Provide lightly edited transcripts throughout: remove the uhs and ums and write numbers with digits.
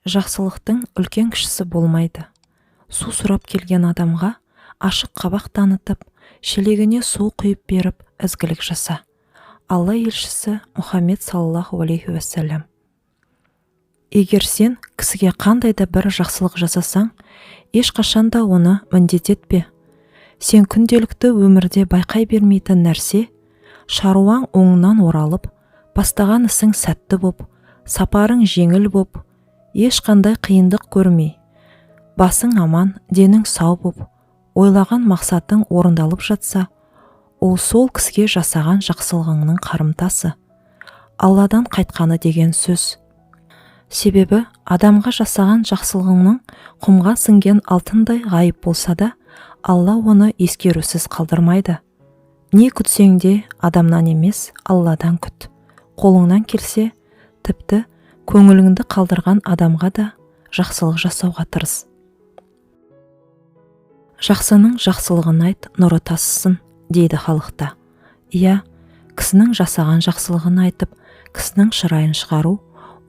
Жақсылықтың үлкен кішісі болмайды. Су сұрап келген адамға ашық қабақ танытып, шелегіне су құйып беріп, ізгілік жаса. Алла елшісі Мұхаммед саллаллаху алейхи уассалам. Егер сен кісіге қандай да бір жақсылық жасасаң, ешқашанда оны міндет етпе. Сен күнделікті өмірде байқай бермейтін нәрсе, шаруаң оңынан оралып, бастаған ісің сәтті боп, сапарың жеңіл боп, ешқандай қиындық көрмей, басың аман, денің сау боп, ойлаған мақсатың орындалып жатса, ол сол кісіге жасаған жақсылығыңның қарымтасы, Алладан қайтқаны деген сөз. Себебі адамға жасаған жақсылығыңның құмға сіңген алтындай ғайып болса да, Алла оны ескерусіз қалдырмайды. Не күтсең де адамнан емес, Алладан күт. Қолыңнан келсе, тіпті көңіліңді қалдырған адамға да жақсылық жасауға тырыс. Жақсының жақсылығын айт, нұры тасысын, дейді халықта. Иә, кісінің жасаған жақсылығын айтып, кісінің шырайын шығару,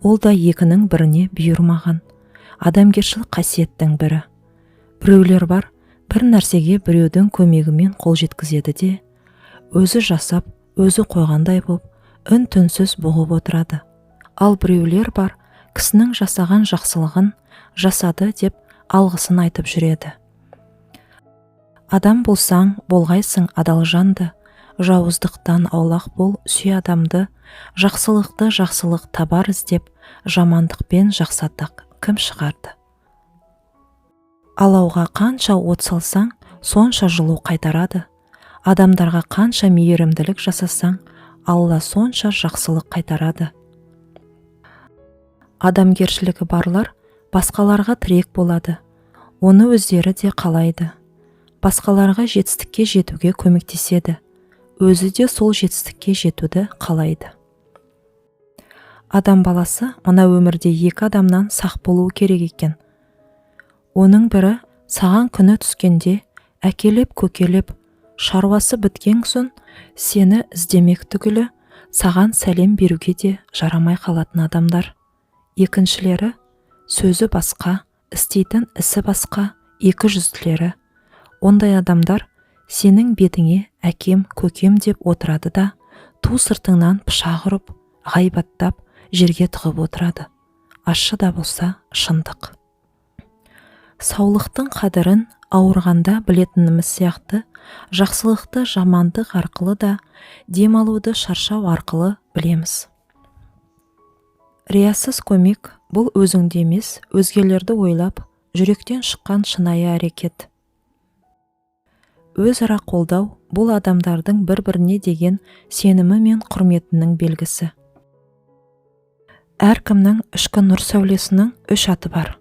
ол да екінің біріне бұйырмаған. Адамгершілік қасиеттің бірі. Біреулер бар, бір нәрсеге біреудің көмегімен қол жеткізеді де, өзі жасап, өзі қойғандай боп, үн-түнсіз бұғып отырады. Ал біреулер бар, кісінің жасаған жақсылығын жасады деп алғысын айтып жүреді. Адам болсаң, болғайсың адал жанды, жауыздықтан аулақ бол, сүй адамды, жақсылықты жақсылық табар іздеп, жамандықпен жақсаттық кім шығарды? Алауға қанша от салсаң, сонша жылу қайтарады. Адамдарға қанша мейірімділік жасасаң, Алла сонша жақсылық қайтарады. Адамгершілігі барлар басқаларға тірек болады. Оны өздері де қалайды. Басқаларға жетістікке жетуге көмектеседі. Өзі де сол жетістікке жетуді қалайды. Адам баласы мына өмірде екі адамнан сақ болуы керек екен. Оның бірі саған күні түскенде әкелеп-көкелеп, шаруасы біткен соң сені іздемек түгілі саған сәлем беруге де жарамай қалатын адамдар. Екіншілері сөзі басқа, істейтін ісі басқа, екі жүзділері. Ондай адамдар сенің бетіңе әкем, көкем деп отырады да, ту сыртыңнан пышақ ұрып, ғайбаттап, жерге тығып отырады. Ащы да болса шындық. Саулықтың қадірін ауырғанда білетініміз сияқты, жақсылықты жамандық арқылы да, демалуды шаршау арқылы білеміз. Риясыз көмек бұл өзіңде емес, өзгелерді ойлап, жүректен шыққан шынайы әрекет. Өзара қолдау бұл адамдардың бір-біріне деген сенімі мен құрметінің белгісі. Әркімнің ішкі нұр сәулесінің үш аты бар.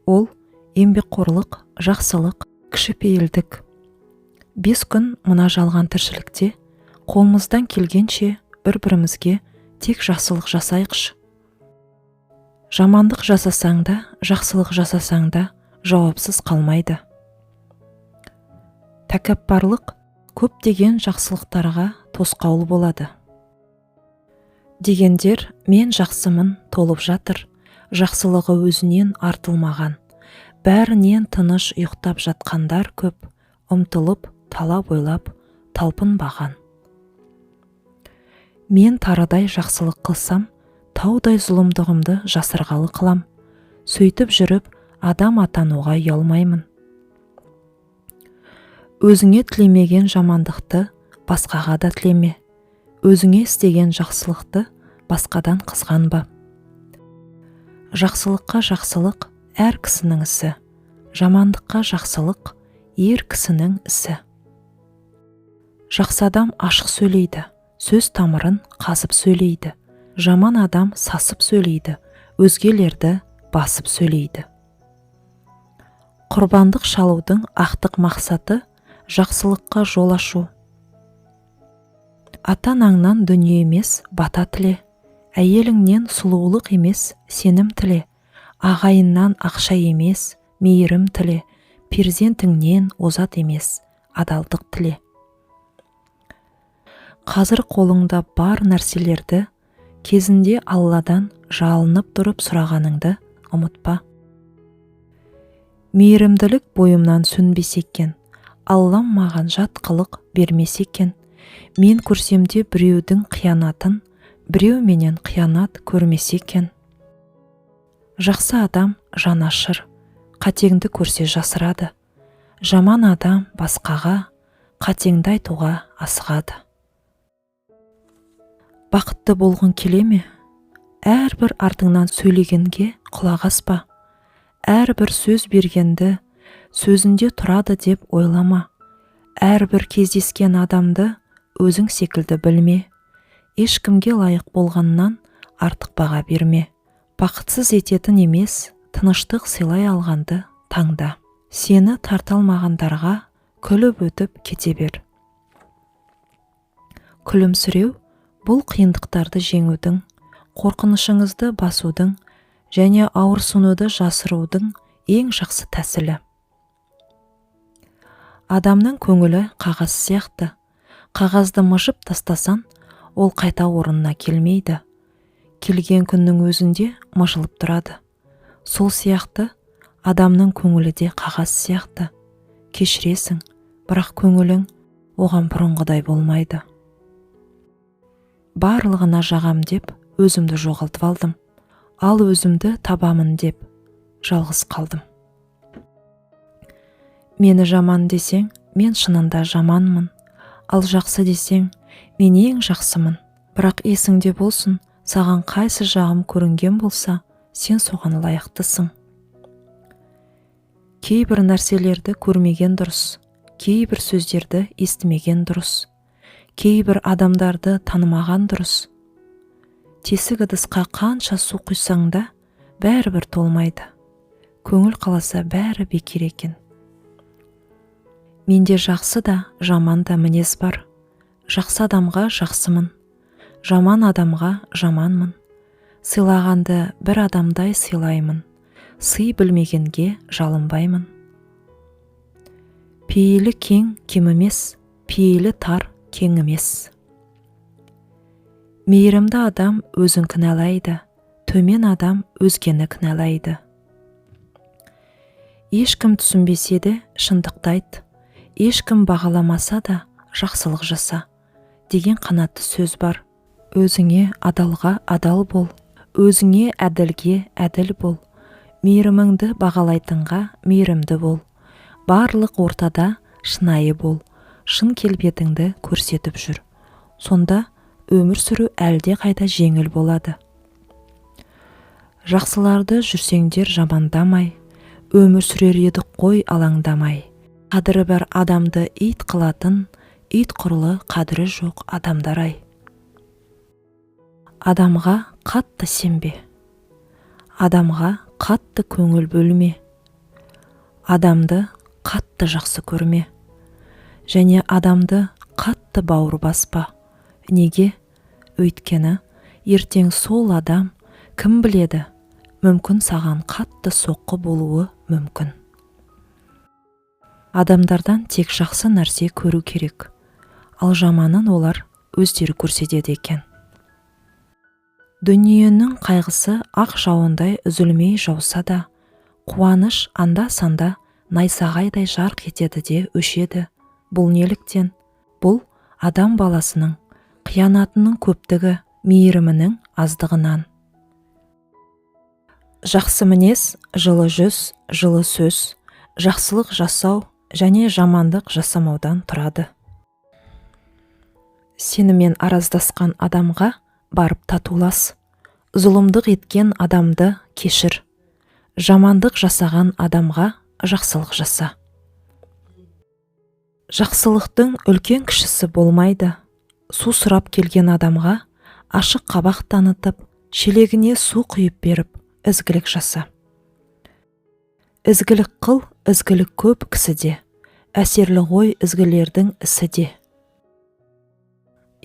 Ол еңбекқорлық, жақсылық, кішіпейілдік. 5 күн мына жалған тіршілікте қолымыздан келгенше бір-бірімізге тек жақсылық жасайықшы. Жамандық жасасаң да, жақсылық жасасаң да жауапсыз қалмайды. Тәкаппарлық көптеген жақсылықтарға тосқауыл болады. Дегендер мен жақсымын толып жатыр, жақсылығы өзінен артылмаған. Бәрінен тыныш ұйықтап жатқандар көп, ұмтылып, талап ойлап, талпынбаған. Мен тарыдай жақсылық қылсам, таудай зұлымдығымды жасырғалы қылам. Сөйтіп жүріп, адам атануға ұялмаймын. Өзіңе тілемеген жамандықты басқаға да тілеме. Өзіңе істеген жақсылықты басқадан қызғанба. Жақсылыққа жақсылық әр кісінің ісі, жамандыққа жақсылық ер кісінің ісі. Жақсы адам ашық сөйлейді, сөз тамырын қазып сөйлейді. Жаман адам сасып сөйлейді, өзгелерді басып сөйлейді. Құрбандық шалудың ақтық мақсаты жақсылыққа жол ашу. Ата-анаңнан дүние емес, бата тіле. Әйеліңнен сұлулық емес, сенім тіле. Ағайыннан ақша емес, мейірім тіле. Перзентіңнен озат емес, адалдық тіле. Қазір қолыңда бар нәрселерді кезінде Алладан жалынып тұрып сұрағаныңды ұмытпа. Мейірімділік бойымнан сөнбесе екен, Аллам маған жат қылық бермесе екен, мен көрсемде біреудің қиянатын, біреу менен қиянат көрмесе екен. Жақсы адам жанашыр, қатеңді көрсе жасырады. Жаман адам басқаға, қатеңді айтуға асығады. Бақытты болғың келе ме? Әрбір артыңнан сөйлегенге құлақ аспа. Әрбір сөз бергенді сөзінде тұрады деп ойлама. Әрбір кездескен адамды өзің секілді білме. Ешкімге лайық болғаннан артық баға берме. Бақытсыз ететін емес, тыныштық сыйлай алғанды таңда. Сені тарталмағандарға күліп өтіп кете бер. Күлімсіреу бұл қиындықтарды жеңудің, қорқынышыңызды басудың және ауырсынуды жасырудың ең жақсы тәсілі. Адамның көңілі қағаз сияқты. Қағазды мыжып тастасан, ол қайта орнына келмейді. Келген күннің өзінде мыжылып тұрады. Сол сияқты адамның көңілі де қағаз сияқты. Кешіресің, бірақ көңілің оған бұрынғыдай болмайды. Барлығына жағам деп өзімді жоғалтып алдым. Ал өзімді табамын деп жалғыз қалдым. Мені жаман десең, мен шынында жаманмын. Ал жақсы десең, мен ең жақсымын. Бірақ есіңде болсын, саған қайсы жағым көрінген болса, сен соған лайықтысың. Кейбір нәрселерді көрмеген дұрыс, кейбір сөздерді естімеген дұрыс, кейбір адамдарды танымаған дұрыс. Тесік ыдысқа қанша су құйсаң да, бәрібір толмайды. Көңіл қаласа бәрі бекер екен. Менде жақсы да, жаман да мінез бар. Жақсы адамға жақсымын, жаман адамға жаманмын. Сыйлағанды бір адамдай сыйлаймын, сый білмегенге жалынбаймын. Пейілі кең кем емес, пейілі тар кең емес. Мейірімді адам өзін кінәлайды, төмен адам өзгені кінәлайды. Ешкім түсінбесе де шындықты айт, ешкім бағаламаса да жақсылық жаса деген қанатты сөз бар. Өзіңе адалға адал бол, өзіңе әділге әділ бол, мейіріміңді бағалайтынға мейірімді бол, барлық ортада шынайы бол, шын келбетіңді көрсетіп жүр. Сонда өмір сүру әлде қайда жеңіл болады. Жақсыларды жүрсеңдер жамандамай, өмір сүрер едік қой алаңдамай. Қадірі бар адамды ит қылатын, ит құрлы қадірі жоқ адамдар-ай. Адамға қатты сенбе, адамға қатты көңіл бөлме, адамды қатты жақсы көрме, және адамды қатты бауыр баспа. Неге? Өйткені ертең сол адам кім біледі, мүмкін саған қатты соққы болуы мүмкін. Адамдардан тек жақсы нәрсе көру керек, ал жаманын олар өздері көрсетеді екен. Дүниенің қайғысы ақ жауындай үзілмей жауса да, қуаныш анда-санда найсағайдай жарқ етеді де өшеді. Бұл неліктен? Бұл адам баласының қиянатының көптігі, мейірімінің аздығынан. Жақсы мінез, жылы жүз, жылы сөз, жақсылық жасау және жамандық жасамаудан тұрады. Сенімен араздасқан адамға барып татулас, зұлымдық еткен адамды кешір, жамандық жасаған адамға жақсылық жаса. Жақсылықтың үлкен кішісі болмайды. Су сұрап келген адамға ашық қабақ танытып, шелегіне су құйып беріп, ізгілік жаса. Ізгілік қыл, ізгілік көп кісіде, әсерлі ғой ізгілердің ісі де.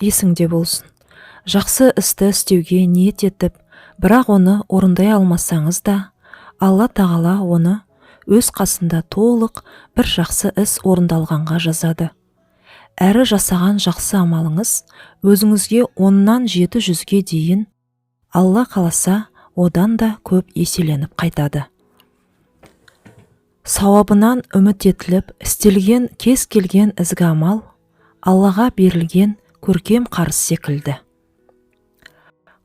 Есіңде болсын, жақсы істі істеуге ниет етіп, бірақ оны орындай алмасаңыз да, Алла тағала оны өз қасында толық бір жақсы іс орындалғанға жазады. Әрі жасаған жақсы амалыңыз өзіңізге 10-нан 700-ге дейін, Алла қаласа одан да көп еселеніп қайтады. Сауабынан үміт етіліп істелген кез келген ізгі амал Аллаға берілген көркем қарыз секілді.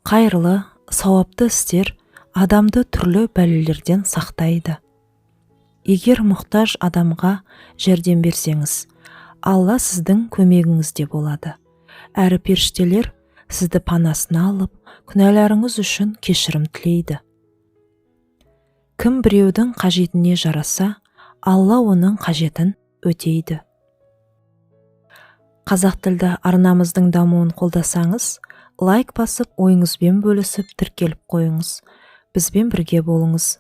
Қайырлы, сауапты істер адамды түрлі бәлелерден сақтайды. Егер мұқтаж адамға жәрдем берсеңіз, Алла сіздің көмегіңізде болады. Әрі періштелер сізді панасына алып, күнәларыңыз үшін кешірім тілейді. Кім біреудің қажетіне жараса, Алла оның қажетін өтейді. Қазақ тілді арнамыздың дамуын қолдасаңыз, лайк басып, ойыңызбен бөлісіп, тіркеліп қойыңыз. Бізбен бірге болыңыз.